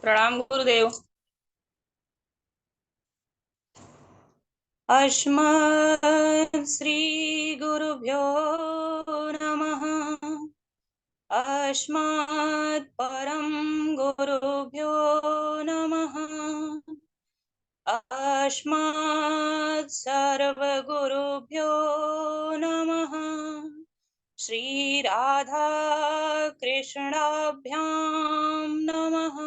प्रणाम गुरुदेव। अस्मत् श्री गुरुभ्यो नमः। अस्मत् परम गुरुभ्यो नमः। अस्मत् सर्वगुरुभ्यो नमः। श्री राधा कृष्णाभ्यां नमः।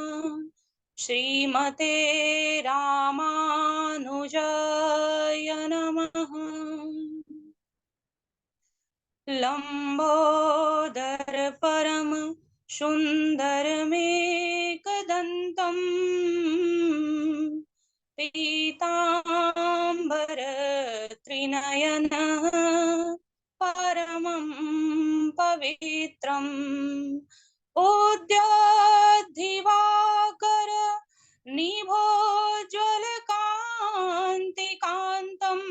श्रीमते रामानुजाय नमः। लंबोदर परम सुंदरमेकदंतम् पीतांबर त्रिनयनः परमं पवित्रम् उद्याद्दिवाकर निभोज्वलकान्तिकान्तम्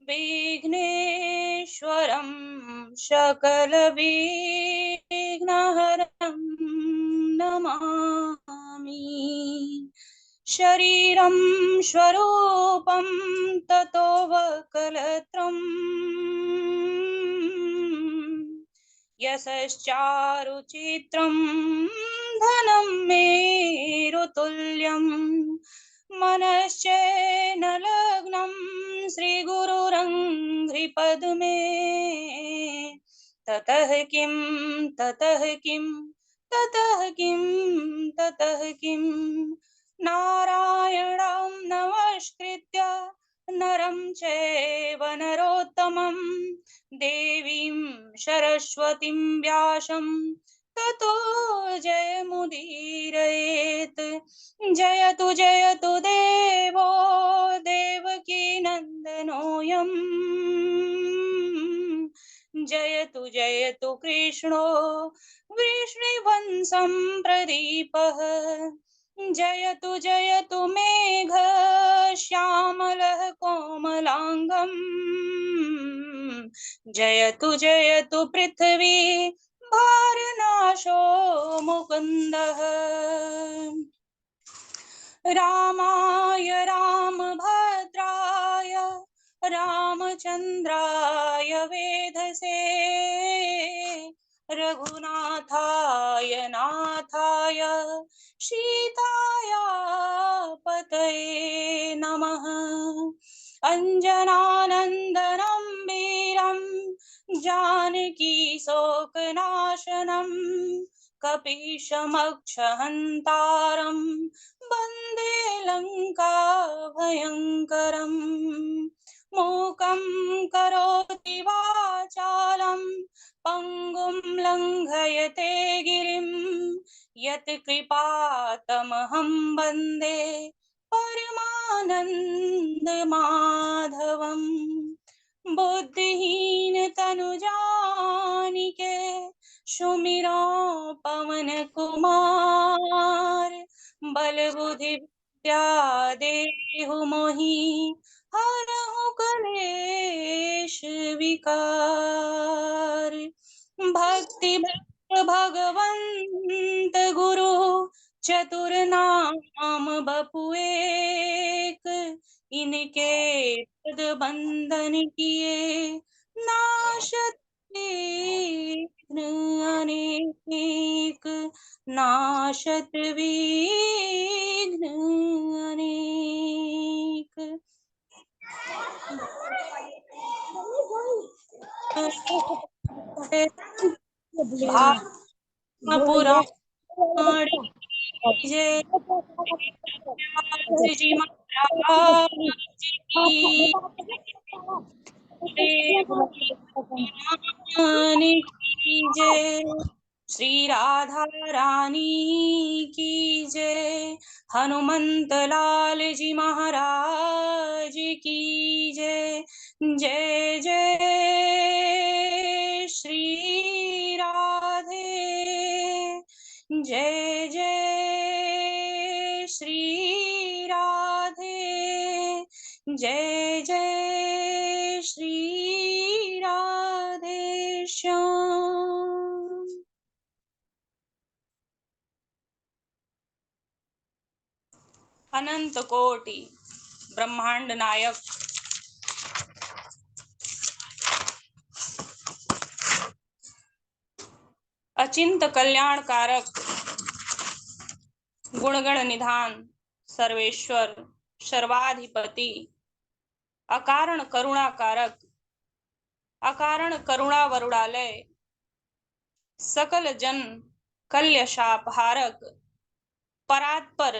विघ्नेश्वरं सकलविघ्नहरं नमामि। शरीरं स्वरूपं ततो वकलत्रम् यशश्चारुचित्रं धनं मेरुतुल्यम् मनश्चेन लग्नं श्रीगुरुरङ्घ्रिपद्मे ततः किं ततः किं ततः किं ततः किं नारायणं नमस्कृत्य नरं चैव नरोत्तमं देवीं सरस्वतीं व्यासं ततो जयमुदीरयेत्। जयतु जयतु देवो देवकी नन्दनोऽयम्। जयतु जयतु कृष्णो वृष्णिवंशं प्रदीपः। जयतु जयतु मेघ श्यामलः कोमलाङ्गम्। जयतु जयतु पृथ्वी भारनाशो मुकुन्दः। रामाय रामभद्राय रामचन्द्राय वेधसे रघुनाथाय नाथाय सीताया पतये नमः। अञ्जनानन्दनं वीरं जानकी शोकनाशनं कपीशमक्षहन्तारं वन्दे लङ्काभयङ्करम्। मूकं करोति वाचालं पङ्गुं लङ्घयते गिरिं यत्कृपातमहं वन्दे परमानन्दमाधवम्। बुद्धिहीन तनु जानिके सुमिरो पवन कुमार बल बुद्धि विद्या देहु मोहि हरहु कलेश विकार। भक्ति भगवंत गुरु चतुर नाम बपु एक। इनके पद बंधन किए नाशत विघ्न अनेक। नाशत विघ्न अनेक। पुराण जय जी महाराज की भगवान की जय। श्री राधा रानी की जय। हनुमंत लाल जी महाराज की जय। जय जय श्री राधे। जय जय श्री राधे। जय जय श्री राधे श्याम। अनंत कोटि ब्रह्मांड नायक, अचिंत कल्याण कारक, गुणगण निधान, सर्वेश्वर, सर्वाधिपति, अकारण करुणा कारक, अकारण करुणा वरुणालय, सकल जन कल्यशापहारक, परात्पर,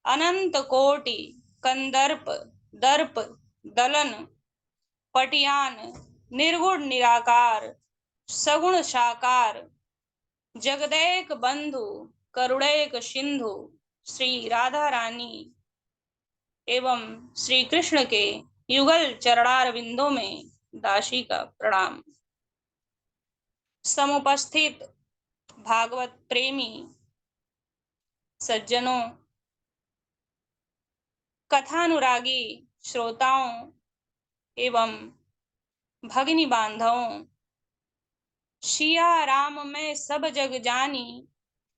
अनंत कोटि कंदर्प, दर्प, दलन, पटियान, निर्गुण निराकार, सगुण साकार, जगदैक बंधु, करुणैक सिंधु, श्री राधा रानी एवं श्री कृष्ण के युगल चरणार विंदों में दासी का प्रणाम। समुपस्थित भागवत प्रेमी सज्जनों, कथानुरागी श्रोताओं एवं भगिनी बांधवों, सिया राम मैं सब जग जानी,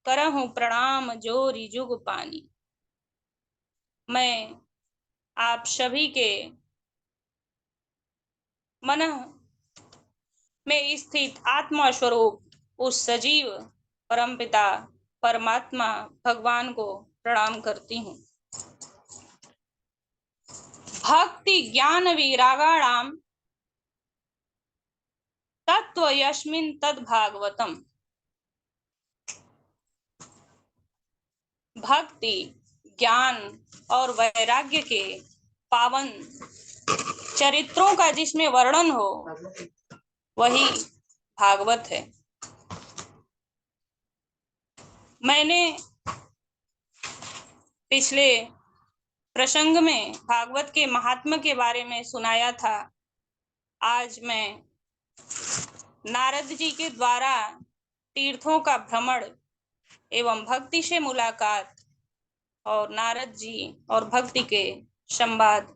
करहूं प्रणाम जोरी जुग पानी। मैं आप सभी के मन में स्थित आत्मा स्वरूप उस सजीव परमपिता परमात्मा भगवान को प्रणाम करती हूँ। भक्ति ज्ञान विरागाणाम तत्व यस्मिन् तद भागवतम। भक्ति ज्ञान और वैराग्य के पावन चरित्रों का जिसमें वर्णन हो वही भागवत है। मैंने पिछले प्रसंग में भागवत के महात्म्य के बारे में सुनाया था। आज मैं नारद जी के द्वारा तीर्थों का भ्रमण एवं भक्ति से मुलाकात और नारद जी और भक्ति के संवाद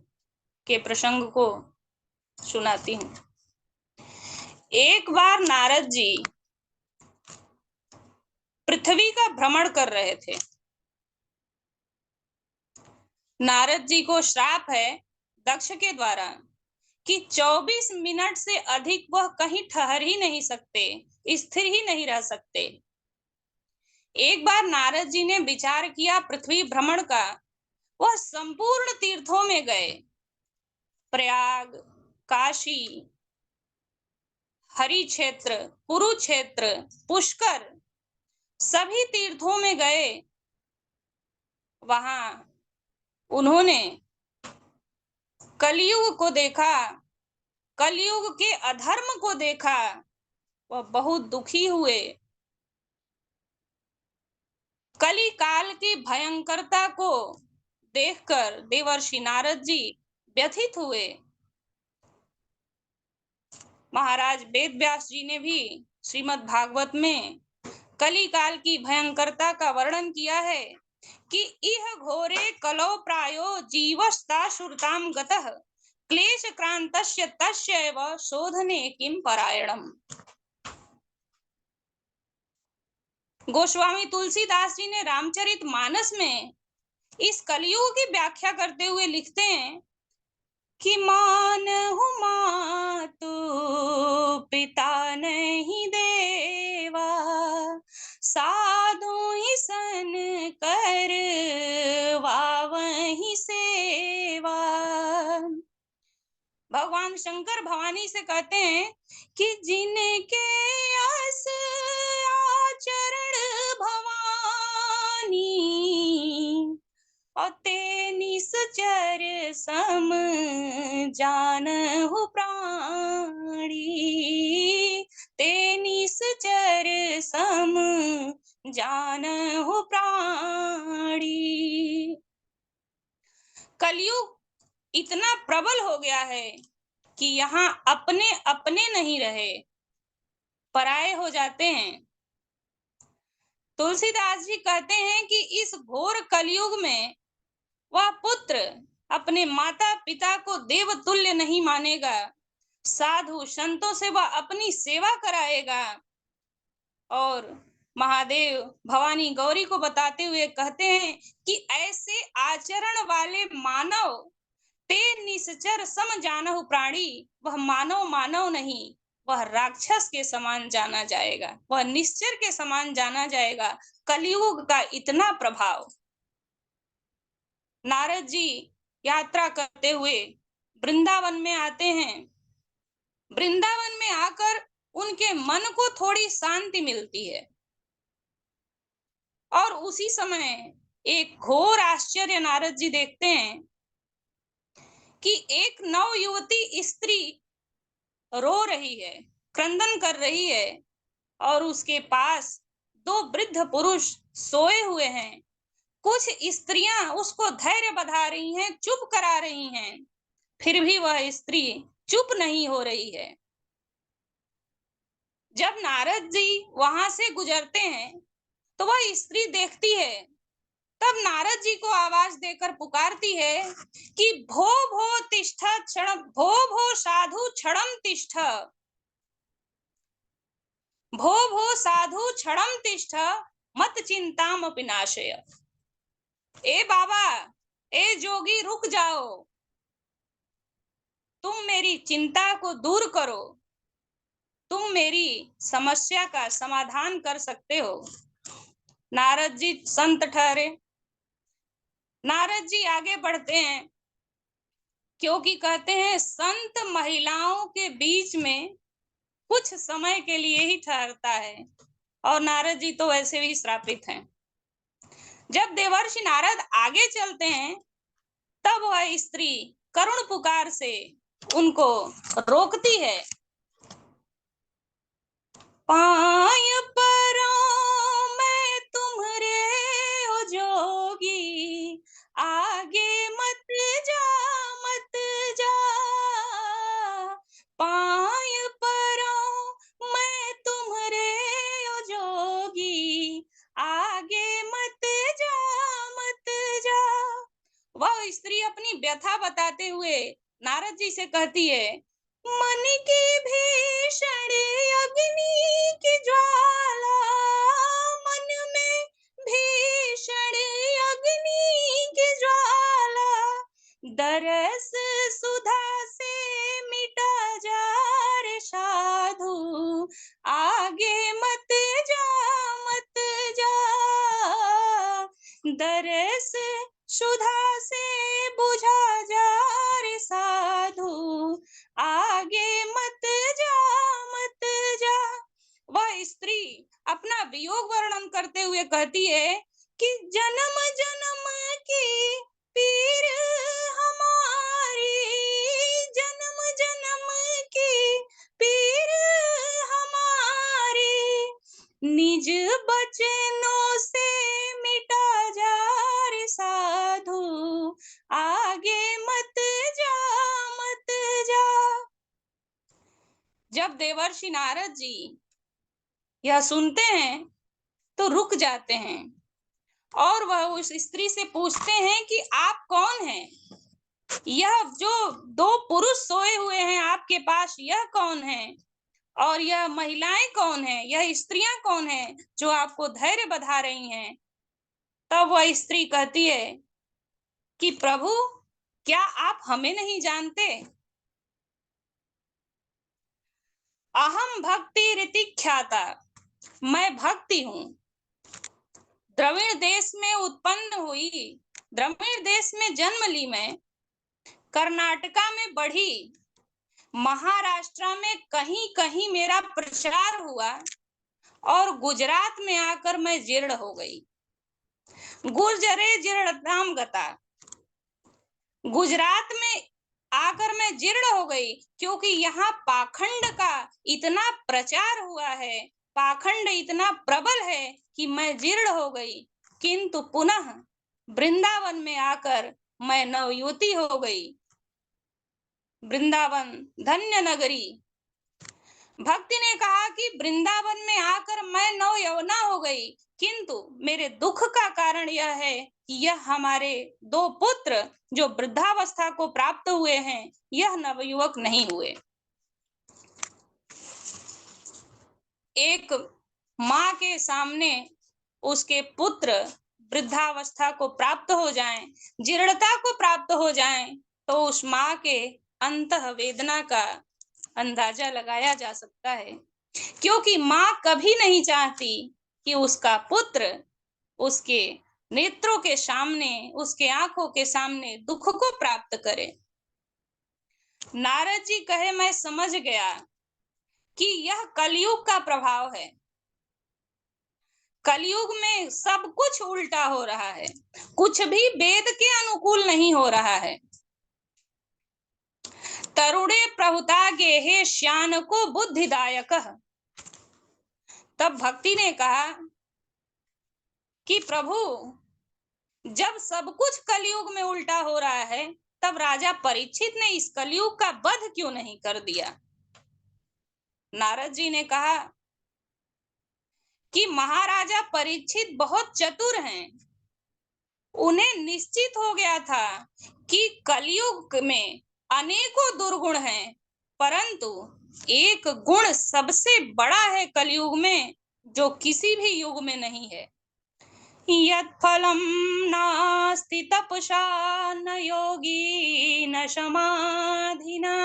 के प्रसंग को सुनाती हूँ। एक बार नारद जी पृथ्वी का भ्रमण कर रहे थे। नारद जी को श्राप है दक्ष के द्वारा कि 24 मिनट से अधिक वह कहीं ठहर ही नहीं सकते, स्थिर ही नहीं रह सकते। एक बार नारद जी ने विचार किया पृथ्वी भ्रमण का। वह संपूर्ण तीर्थों में गए, प्रयाग, काशी, हरि क्षेत्र, कुरुक्षेत्र, पुष्कर, सभी तीर्थों में गए। वहां उन्होंने कलयुग को देखा, कलयुग के अधर्म को देखा। वह बहुत दुखी हुए। कली काल की भयंकरता को देखकर देवर्षि नारद जी व्यथित हुए। महाराज वेद व्यास जी ने भी श्रीमद् भागवत में कली काल की भयंकरता का वर्णन किया है कि इह घोरे कलो प्रायो जीवस्ता सुरताम गतः क्लेश क्रांतस्य तस्यैव शोधने किम परायणम। गोस्वामी तुलसीदास जी ने रामचरित मानस में इस कलयुग की व्याख्या करते हुए लिखते हैं कि मानहु मातु पिता नहीं देवा, साधु ही सन कर वावहि सेवा। भगवान शंकर भवानी से कहते हैं कि जिनके यस आचरण भवानी, और ते निश्चर सम जानहु प्राणी, ते निश्चर सम जानहु प्राणी। कलयुग इतना प्रबल हो गया है कि यहाँ अपने अपने नहीं रहे, पराये हो जाते हैं। तुलसीदास जी कहते हैं कि इस घोर कलयुग में वह पुत्र अपने माता पिता को देवतुल्य नहीं मानेगा, साधु संतों से वह अपनी सेवा कराएगा और महादेव भवानी गौरी को बताते हुए कहते हैं कि ऐसे आचरण वाले मानव ते निश्चर सम जानहु प्राणी, वह मानव मानव नहीं, वह राक्षस के समान जाना जाएगा, वह निश्चर के समान जाना जाएगा। कलयुग का इतना प्रभाव। नारद जी यात्रा करते हुए वृंदावन में आते हैं। वृंदावन में आकर उनके मन को थोड़ी शांति मिलती है और उसी समय एक घोर आश्चर्य नारद जी देखते हैं कि एक नव युवती स्त्री रो रही है, क्रंदन कर रही है और उसके पास दो वृद्ध पुरुष सोए हुए हैं। कुछ स्त्रियां उसको धैर्य बधा रही हैं, चुप करा रही हैं, फिर भी वह स्त्री चुप नहीं हो रही है। जब नारद जी वहां से गुजरते हैं तो वह स्त्री देखती है, तब नारद जी को आवाज देकर पुकारती है कि भो भो तिष्ठ क्षण, भो भो साधु क्षणम तिष्ठ, भो भो साधु क्षणम तिष्ठ, मत चिंताम विनाशय। ए बाबा, ए जोगी, रुक जाओ, तुम मेरी चिंता को दूर करो, तुम मेरी समस्या का समाधान कर सकते हो। नारद जी संत ठहरे। नारद जी आगे बढ़ते हैं, क्योंकि कहते हैं संत महिलाओं के बीच में कुछ समय के लिए ही ठहरता है, और नारद जी तो वैसे भी श्रापित हैं। जब देवर्षि नारद आगे चलते हैं तब वह स्त्री करुण पुकार से उनको रोकती है। पाय परों मैं तुम्हरे हो जोगी, आगे मत जा मत जा। पाय परों मैं तुम्हरे हो जोगी, आगे मत जा मत जा। वह स्त्री अपनी व्यथा बताते हुए नारद जी से कहती है, मन की भीषण अग्नि की ज्वाला, मन में भीषण अग्नि की ज्वाला, दरस सुधा से मिटा जा रे साधु, आगे मत जा मत जा। दरस सुधा से बुझा जा रे साधु, आगे मत जा मत जा। वह स्त्री अपना वियोग वर्णन करते हुए कहती है कि जन्म जन्म की पीर हमारी, जन्म जन्म की पीर हमारी, निज बचनों से मिटा जा रे साधु, आगे मत जा मत जा। जब देवर्षि नारद जी यह सुनते हैं तो रुक जाते हैं और वह उस स्त्री से पूछते हैं कि आप कौन हैं? यह जो दो पुरुष सोए हुए हैं आपके पास, यह कौन है? और यह महिलाएं कौन है? यह स्त्रियां कौन है जो आपको धैर्य बधा रही हैं? तब वह स्त्री कहती है कि प्रभु, क्या आप हमें नहीं जानते? अहम भक्ति रीति ख्याता, मैं भक्ति हूं। द्रविड़ देश में उत्पन्न हुई, द्रविड़ देश में जन्म ली मैं, कर्नाटका में बढ़ी, महाराष्ट्र में कहीं कहीं मेरा प्रचार हुआ और गुजरात में आकर मैं जीर्ण हो गई। गुर्जरे जीर्णताम गता, गुजरात में आकर मैं जीर्ण हो गई, क्योंकि यहाँ पाखंड का इतना प्रचार हुआ है, पाखंड इतना प्रबल है कि मैं जीर्ण हो गई। किंतु पुनः वृंदावन में आकर मैं नवयुवती हो गई। वृंदावन धन्य नगरी। भक्ति ने कहा कि वृंदावन में आकर मैं नव यौवना हो गई, किंतु मेरे दुख का कारण यह है कि यह हमारे दो पुत्र जो वृद्धावस्था को प्राप्त हुए हैं, यह नवयुवक नहीं हुए। एक माँ के सामने उसके पुत्र वृद्धावस्था को प्राप्त हो जाएं, जीर्णता को प्राप्त हो जाएं, तो उस माँ के अंतः वेदना का अंदाजा लगाया जा सकता है। क्योंकि माँ कभी नहीं चाहती कि उसका पुत्र उसके नेत्रों के सामने, उसके आंखों के सामने दुख को प्राप्त करे। नारद जी कहे, मैं समझ गया कि यह कलयुग का प्रभाव है। कलयुग में सब कुछ उल्टा हो रहा है, कुछ भी वेद के अनुकूल नहीं हो रहा है। तरुणे प्रहुता गेहे श्यान को बुद्धिदायक। तब भक्ति ने कहा कि प्रभु, जब सब कुछ कलयुग में उल्टा हो रहा है, तब राजा परीक्षित ने इस कलयुग का वध क्यों नहीं कर दिया? नारद जी ने कहा कि महाराजा परीक्षित बहुत चतुर हैं। उन्हें निश्चित हो गया था कि कलयुग में अनेकों दुर्गुण हैं, परंतु एक गुण सबसे बड़ा है कलयुग में, जो किसी भी युग में नहीं है। यत्फलं नास्ति तपसा न योगी न समाधिना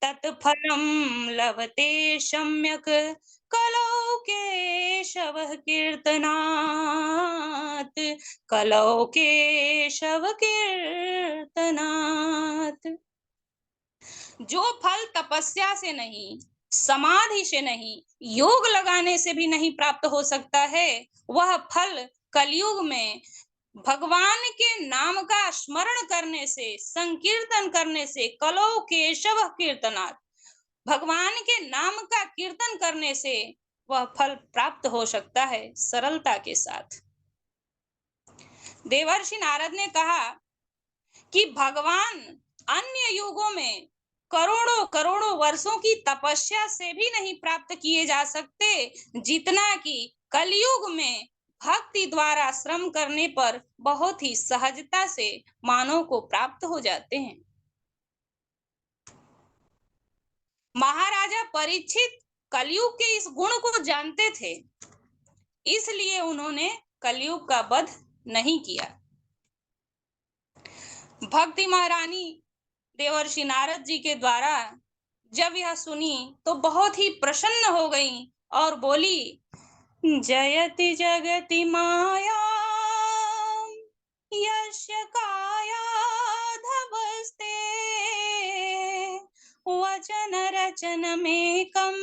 तत्फलं लभते सम्यक् कलौ केशव कीर्तनात्। कलौ केशव कीर्तनात्। जो फल तपस्या से नहीं, समाधि से नहीं, योग लगाने से भी नहीं प्राप्त हो सकता है, वह फल कलयुग में भगवान के नाम का स्मरण करने से, संकीर्तन करने से, कलौ केशव कीर्तनात्, भगवान के नाम का कीर्तन करने से वह फल प्राप्त हो सकता है सरलता के साथ। देवर्षि नारद ने कहा कि भगवान अन्य युगों में करोड़ों करोड़ों वर्षों की तपस्या से भी नहीं प्राप्त किए जा सकते, जितना कि कलयुग में भक्ति द्वारा श्रम करने पर बहुत ही सहजता से मानव को प्राप्त हो जाते हैं। महाराजा परीक्षित कलयुग के इस गुण को जानते थे, इसलिए उन्होंने कलयुग का वध नहीं किया। भक्ति महारानी देवर्षि नारद जी के द्वारा जब यह सुनी तो बहुत ही प्रसन्न हो गई और बोली, जयति जगति माया यस्य कायाधवस्ते वचन रचनमेकं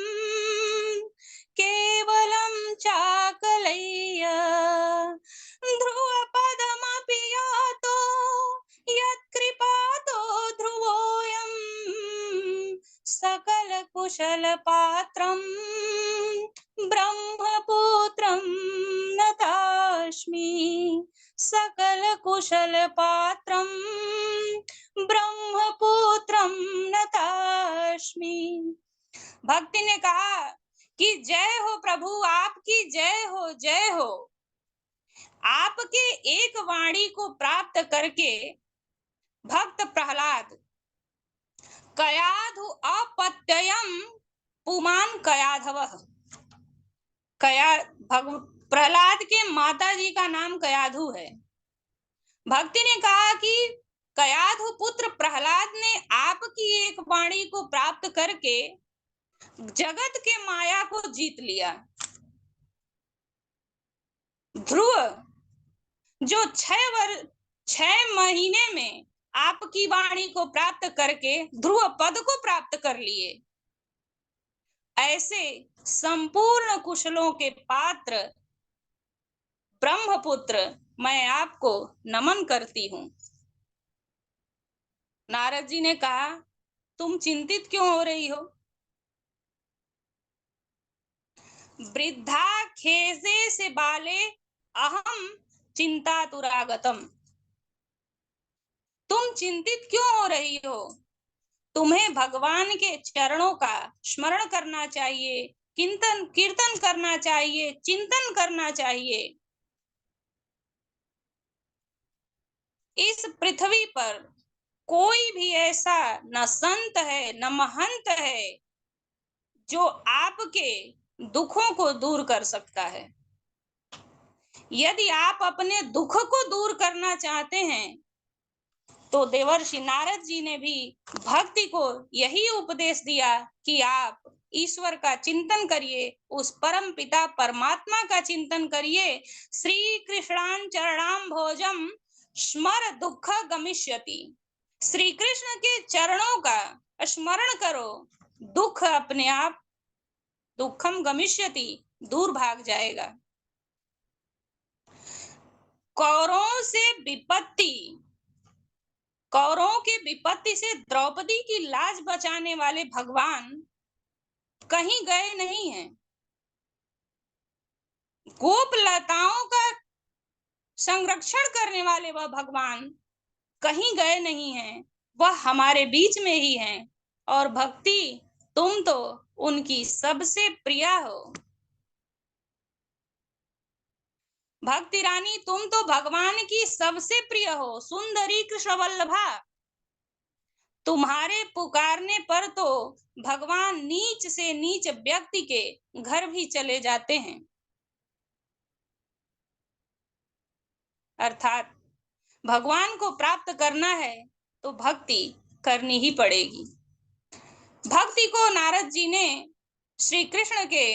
केवलं चाकलय्य ध्रुवपदमपि यातो यत्कृपातो ध्रुवोऽयं सकलकुशलपात्रं ब्रह्मपुत्रं नतास्मि। सकलकुशलपात्रं ब्रह्मपुत्रं नतास्मि। भक्ति ने कहा कि जय हो प्रभु, आपकी जय हो, जय हो। आपके एक वाणी को प्राप्त करके भक्त प्रहलाद कयाधु अपत्ययम पुमान कयाधवः। प्रहलाद के माता जी का नाम कयाधु है। भक्ति ने कहा कि कयाधु पुत्र प्रहलाद ने आपकी एक वाणी को प्राप्त करके जगत के माया को जीत लिया। ध्रुव जो 6 महीने में आपकी वाणी को प्राप्त करके ध्रुव पद को प्राप्त कर लिए, ऐसे संपूर्ण कुशलों के पात्र ब्रह्मपुत्र मैं आपको नमन करती हूँ। नारद जी ने कहा, तुम चिंतित क्यों हो रही हो? वृद्धा खेसे से बाले अहम चिंता तुरागतम। तुम चिंतित क्यों हो रही हो? तुम्हें भगवान के चरणों का स्मरण करना चाहिए, कीर्तन करना चाहिए, चिंतन करना चाहिए। इस पृथ्वी पर कोई भी ऐसा न संत है न महंत है जो आपके दुखों को दूर कर सकता है। यदि आप अपने दुख को दूर करना चाहते हैं तो देवर्षि नारद जी ने भी भक्ति को यही उपदेश दिया कि आप ईश्वर का चिंतन करिए, उस परम पिता परमात्मा का चिंतन करिए। श्री कृष्णान चरणाम भोजम स्मर दुख गमिष्यति। श्री कृष्ण के चरणों का स्मरण करो, दुख अपने आप दुखम गमिष्यति दूर भाग जाएगा। कौरवों के विपत्ति से द्रौपदी की लाज बचाने वाले भगवान कहीं गए नहीं हैं। गोप लताओं का संरक्षण करने वाले वह भगवान कहीं गए नहीं हैं, वह हमारे बीच में ही हैं। और भक्ति, तुम तो उनकी सबसे प्रिय हो। भक्ति रानी, तुम तो भगवान की सबसे प्रिय हो। सुंदरी कृष्ण वल्लभा, तुम्हारे पुकारने पर तो भगवान नीच से नीच व्यक्ति के घर भी चले जाते हैं। अर्थात भगवान को प्राप्त करना है तो भक्ति करनी ही पड़ेगी। भक्ति को नारद जी ने श्री कृष्ण के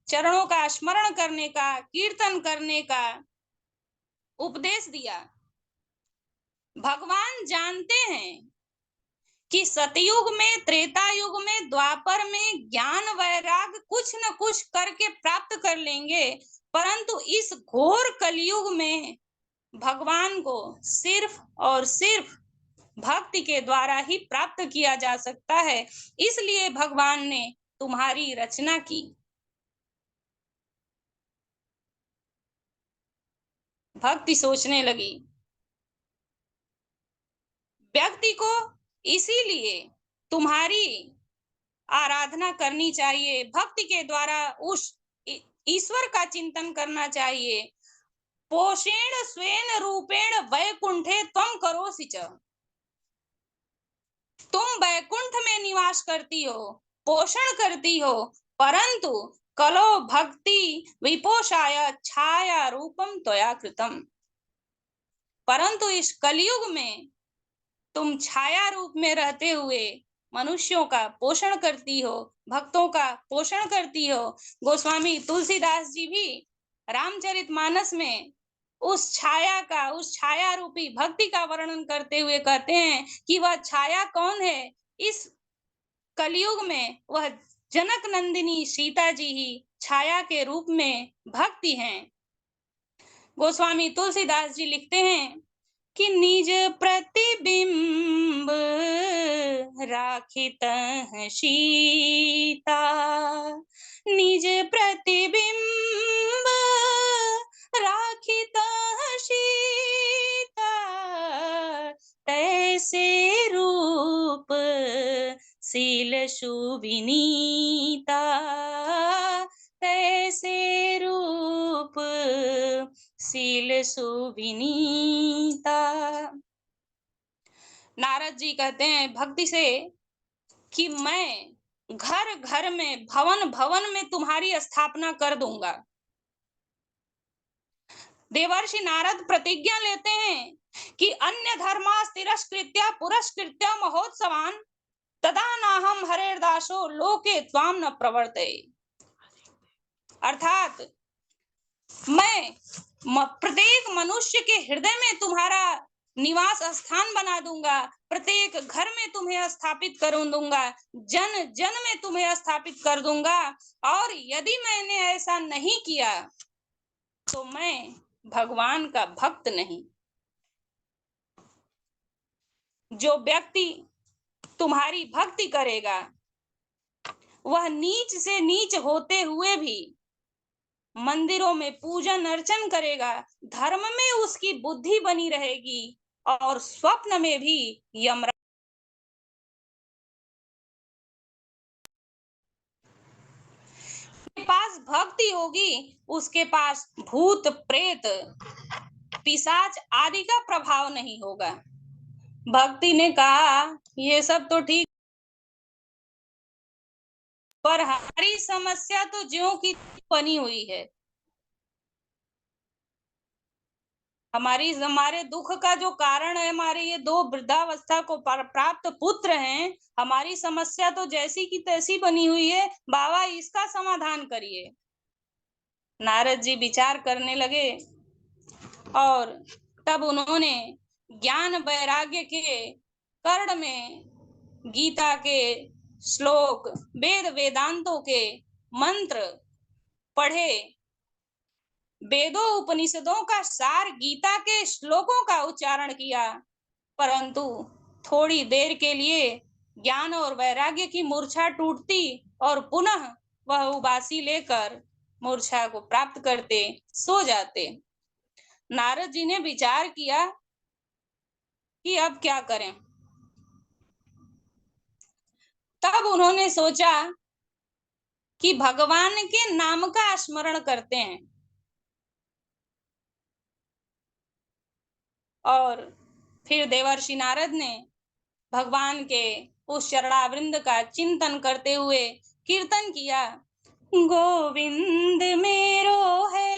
चरणों का स्मरण करने का, कीर्तन करने का उपदेश दिया। भगवान जानते हैं कि सतयुग में, त्रेता युग में, द्वापर में ज्ञान वैराग कुछ न कुछ करके प्राप्त कर लेंगे, परंतु इस घोर कलयुग में भगवान को सिर्फ और सिर्फ भक्ति के द्वारा ही प्राप्त किया जा सकता है। इसलिए भगवान ने तुम्हारी रचना की। भक्ति सोचने लगी, व्यक्ति को इसीलिए तुम्हारी आराधना करनी चाहिए, भक्ति के द्वारा उस ईश्वर का चिंतन करना चाहिए। पोषेण स्वेन रूपेण वैकुंठे त्वं करोसि च। तुम वैकुंठ में निवास करती हो, पोषण करती हो, परंतु कलो भक्ति विपोषाय छाया रूपम त्वया कृतम। परंतु इस कलयुग में तुम छाया रूप में रहते हुए मनुष्यों का पोषण करती हो, भक्तों का पोषण करती हो। गोस्वामी तुलसीदास जी भी रामचरितमानस में उस छाया रूपी भक्ति का वर्णन करते हुए कहते हैं कि वह छाया कौन है। इस कलयुग में वह जनक नंदिनी सीता जी ही छाया के रूप में भक्ति हैं। गोस्वामी तुलसीदास जी लिखते हैं कि निज प्रतिबिंब राखित सीता, निज प्रतिबिंब राखित सीता, तैसे रूप शील सुविनीता, तैसे रूप शील सुविनीता। नारद जी कहते हैं भक्ति से कि मैं घर घर में, भवन भवन में तुम्हारी स्थापना कर दूंगा। देवर्षि नारद प्रतिज्ञा लेते हैं कि अन्य धर्मास तिरस्कृत्य पुरस्कृत्य महोत्सवान तदा नाहम हरेर्दासो लोके त्वाम न प्रवर्ते। अर्थात मैं प्रत्येक मनुष्य के हृदय में तुम्हारा निवास स्थान बना दूंगा, प्रत्येक घर में तुम्हें स्थापित कर दूंगा, जन जन में तुम्हें स्थापित कर दूंगा। और यदि मैंने ऐसा नहीं किया तो मैं भगवान का भक्त नहीं। जो व्यक्ति तुम्हारी भक्ति करेगा वह नीच से नीच होते हुए भी मंदिरों में पूजन अर्चन करेगा, धर्म में उसकी बुद्धि बनी रहेगी और स्वप्न में भी यमराज के पास भक्ति होगी, उसके पास भूत प्रेत पिशाच आदि का प्रभाव नहीं होगा। भक्ति ने कहा ये सब तो ठीक पर हमारी समस्या तो ज्यों की बनी हुई है। हमारे दुख का जो कारण है, हमारे ये दो वृद्धावस्था को प्राप्त पुत्र हैं, हमारी समस्या तो जैसी की तैसी बनी हुई है, बाबा इसका समाधान करिए। नारद जी विचार करने लगे और तब उन्होंने ज्ञान वैराग्य के कर्ण में गीता के श्लोक, वेद वेदांतों के मंत्र पढ़े, वेदों उपनिषदों का सार गीता के श्लोकों का उच्चारण किया, परंतु थोड़ी देर के लिए ज्ञान और वैराग्य की मूर्छा टूटती और पुनः वह उबासी लेकर मूर्छा को प्राप्त करते, सो जाते। नारद जी ने विचार किया कि अब क्या करें। तब उन्होंने सोचा कि भगवान के नाम का स्मरण करते हैं, और फिर देवर्षि नारद ने भगवान के उस चरणावृंद का चिंतन करते हुए कीर्तन किया। गोविंद मेरो है,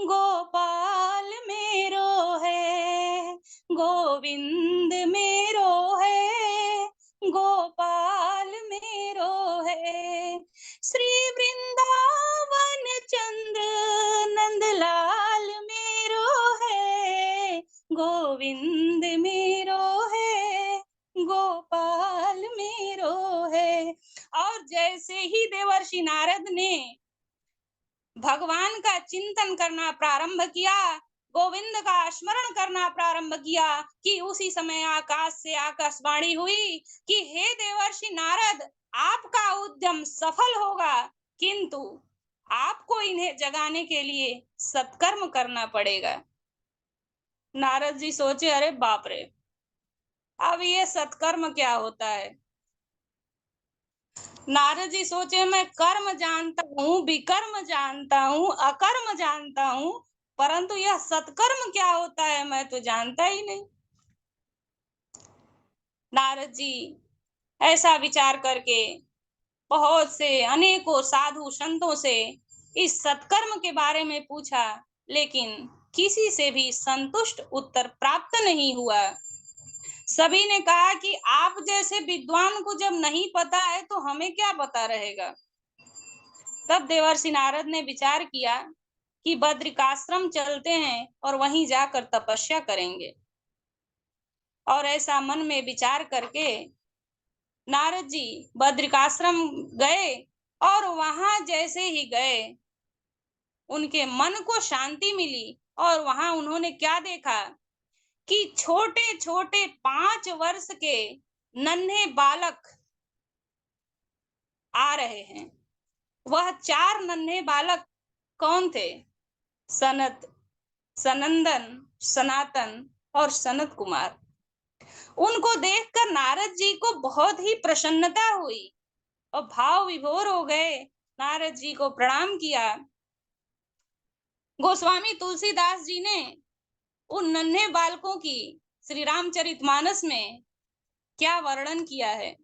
गोपाल मेरो है, गोविंद मेरो है, गोपाल मेरो है, श्री वृंदावन चंद्र नंदलाल मेरो है, गोविंद मेरो है, गोपाल मेरो है। और जैसे ही देवर्षि नारद ने भगवान का चिंतन करना प्रारंभ किया, गोविंद का स्मरण करना प्रारंभ किया, कि उसी समय आकाश से आकाशवाणी हुई कि हे देवर्षि नारद, आपका उद्यम सफल होगा, किंतु आपको इन्हें जगाने के लिए सत्कर्म करना पड़ेगा। नारद जी सोचे, अरे बाप रे, अब ये सत्कर्म क्या होता है। नारद जी सोचे, मैं कर्म जानता हूँ, विकर्म जानता हूँ, अकर्म जानता हूँ, परंतु यह सत्कर्म क्या होता है मैं तो जानता ही नहीं। नारद जी ऐसा विचार करके बहुत से अनेकों साधु संतों से इस सत्कर्म के बारे में पूछा, लेकिन किसी से भी संतुष्ट उत्तर प्राप्त नहीं हुआ। सभी ने कहा कि आप जैसे विद्वान को जब नहीं पता है तो हमें क्या पता रहेगा। तब देवर्षि नारद ने विचार किया कि बद्रिकाश्रम चलते हैं और वहीं जाकर तपस्या करेंगे। और ऐसा मन में विचार करके नारद जी बद्रिकाश्रम गए, और वहां जैसे ही गए उनके मन को शांति मिली, और वहां उन्होंने क्या देखा कि छोटे छोटे 5 वर्ष के नन्हे बालक आ रहे हैं। वह 4 नन्हे बालक कौन थे? सनत, सनंदन, सनातन और सनत कुमार। उनको देखकर नारद जी को बहुत ही प्रसन्नता हुई और भाव विभोर हो गए। नारद जी को प्रणाम किया। गोस्वामी तुलसीदास जी ने उन नन्हे बालकों की श्री रामचरितमानस में क्या वर्णन किया है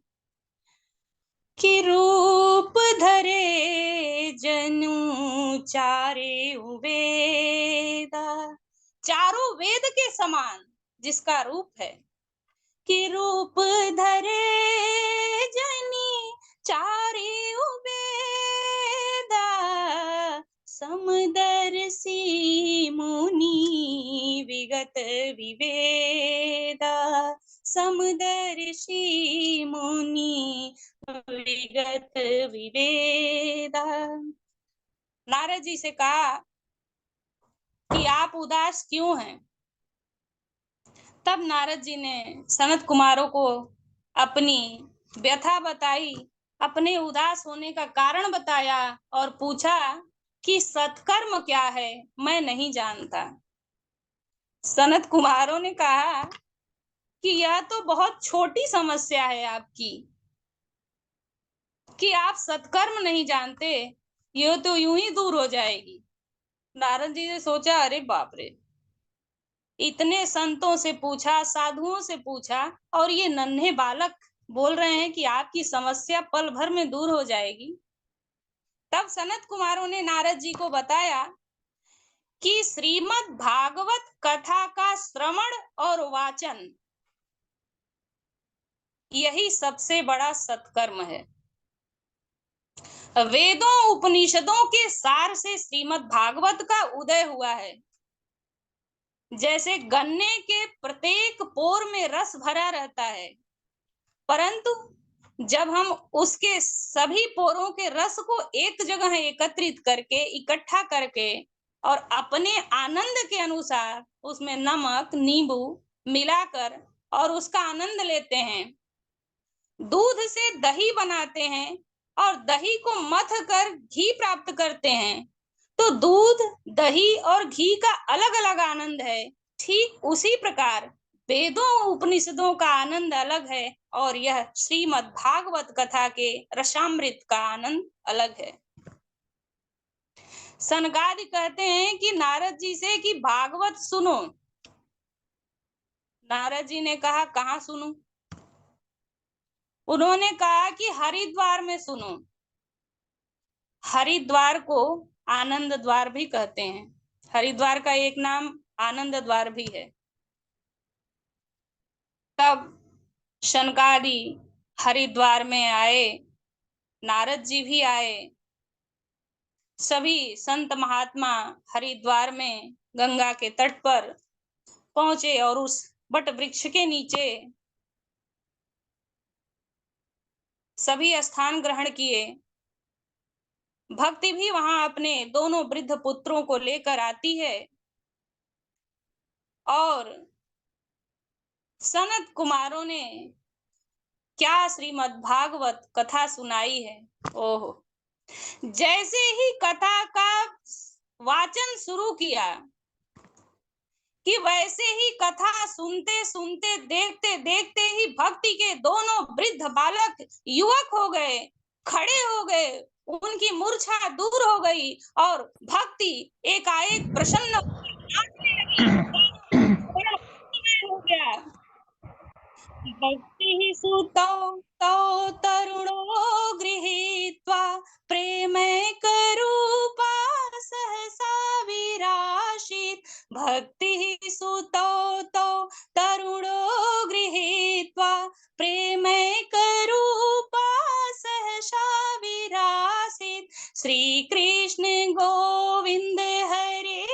कि रूप धरे जनु चारे वेदा, चारों वेद के समान जिसका रूप है, कि रूप धरे जनी चारे वेदा, समदर्शी मुनि विगत विवेदा, समदर्शी मुनि विगत विवेदा। नारद जी से कहा कि आप उदास क्यों हैं? तब नारद जी ने सनत कुमारों को अपनी व्यथा बताई, अपने उदास होने का कारण बताया और पूछा कि सत्कर्म क्या है, मैं नहीं जानता। सनत कुमारों ने कहा कि यह तो बहुत छोटी समस्या है आपकी, कि आप सत्कर्म नहीं जानते, ये तो यूं ही दूर हो जाएगी। नारद जी ने सोचा, अरे बाप रे, इतने संतों से पूछा, साधुओं से पूछा, और ये नन्हे बालक बोल रहे हैं कि आपकी समस्या पल भर में दूर हो जाएगी। तब सनत कुमारों ने नारद जी को बताया कि श्रीमद् भागवत कथा का श्रवण और वाचन यही सबसे बड़ा सत्कर्म है। वेदों उपनिषदों के सार से श्रीमद् भागवत का उदय हुआ है। जैसे गन्ने के प्रत्येक पोर में रस भरा रहता है, परंतु जब हम उसके सभी पोरों के रस को एक जगह एकत्रित करके इकट्ठा करके और अपने आनंद के अनुसार उसमें नमक नींबू मिलाकर और उसका आनंद लेते हैं, दूध से दही बनाते हैं और दही को मथ कर घी प्राप्त करते हैं, तो दूध दही और घी का अलग अलग आनंद है। ठीक उसी प्रकार वेदों उपनिषदों का आनंद अलग है और यह श्रीमद् भागवत कथा के रसामृत का आनंद अलग है। सनकादि कहते हैं कि नारद जी से कि भागवत सुनो। नारद जी ने कहा कहाँ सुनूं? उन्होंने कहा कि हरिद्वार में सुनो। हरिद्वार को आनंद द्वार भी कहते हैं। हरिद्वार का एक नाम आनंद द्वार भी है। तब शनकादि हरिद्वार में आए, नारद जी भी आए, सभी संत महात्मा हरिद्वार में गंगा के तट पर पहुंचे और उस बट वृक्ष के नीचे सभी स्थान ग्रहण किए। भक्ति भी वहां अपने दोनों वृद्ध पुत्रों को लेकर आती है और सनत कुमारों ने क्या श्रीमद् भागवत कथा सुनाई है। ओहो, जैसे ही कथा का वाचन शुरू किया कि वैसे ही कथा सुनते सुनते देखते देखते ही भक्ति के दोनों वृद्ध बालक युवक हो गए, खड़े हो गए, उनकी मूर्छा दूर हो गई और भक्ति एकाएक प्रसन्न हो गया। भक्ति सुतौ तौ तरुणो गृहीत्वा प्रेमैकरूपा सहसा विराशित। भक्ति सुतौ तौ तरुणो गृहीत्वा प्रेमैकरूपा सहसा विरासित। श्री कृष्ण गोविंद हरे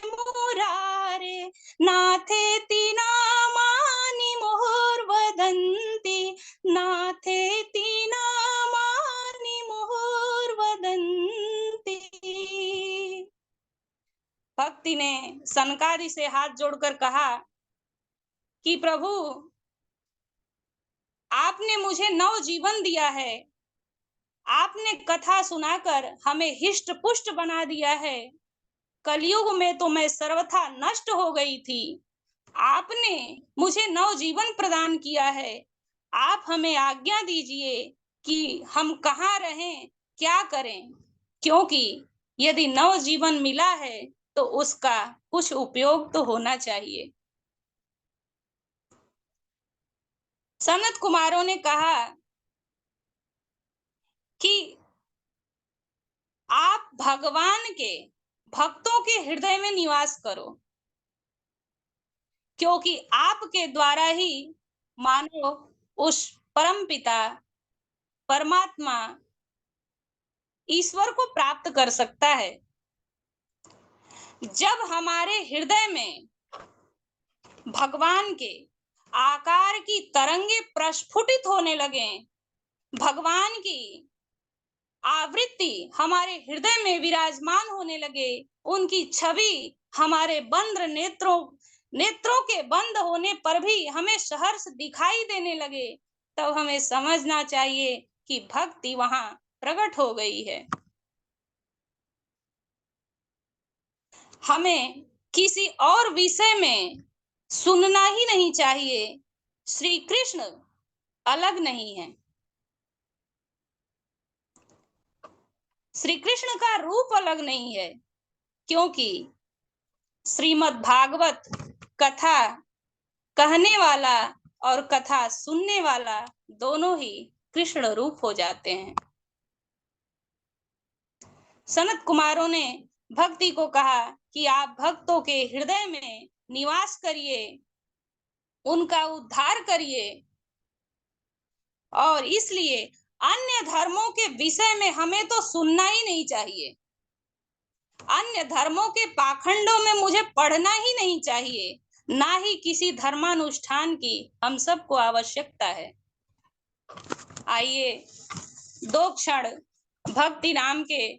मुरारे नाथेति नामानि मुहुर्वदन्ति, नाथेति नामानि मुहुर्वदन्ति। भक्ति ने सनकादि से हाथ जोड़कर कहा कि प्रभु, आपने मुझे नव जीवन दिया है, आपने कथा सुनाकर हमें हिष्ट पुष्ट बना दिया है। कलयुग में तो मैं सर्वथा नष्ट हो गई थी, आपने मुझे नव जीवन प्रदान किया है। आप हमें आज्ञा दीजिए कि हम कहाँ रहें, क्या करें, क्योंकि यदि नव जीवन मिला है तो उसका कुछ उपयोग तो होना चाहिए। सनत कुमारों ने कहा कि आप भगवान के भक्तों के हृदय में निवास करो, क्योंकि आपके द्वारा ही मानव उस परम पिता परमात्मा ईश्वर को प्राप्त कर सकता है। जब हमारे हृदय में भगवान के आकार की तरंगे प्रस्फुटित होने लगे, भगवान की आवृत्ति हमारे हृदय में विराजमान होने लगे, उनकी छवि हमारे बंद नेत्रों के बंद होने पर भी हमें सहर्ष दिखाई देने लगे, तब हमें समझना चाहिए कि भक्ति वहां प्रकट हो गई है। हमें किसी और विषय में सुनना ही नहीं चाहिए। श्री कृष्ण अलग नहीं है, श्री कृष्ण का रूप अलग नहीं है, क्योंकि श्रीमद् भागवत कथा कहने वाला और कथा सुनने वाला दोनों ही कृष्ण रूप हो जाते हैं। सनत कुमारों ने भक्ति को कहा कि आप भक्तों के हृदय में निवास करिए, उनका उद्धार करिए, और इसलिए अन्य धर्मों के विषय में हमें तो सुनना ही नहीं चाहिए। अन्य धर्मों के पाखंडों में मुझे पढ़ना ही नहीं चाहिए, ना ही किसी धर्मानुष्ठान की हम सबको आवश्यकता है। आइए 2 क्षण भक्ति नाम के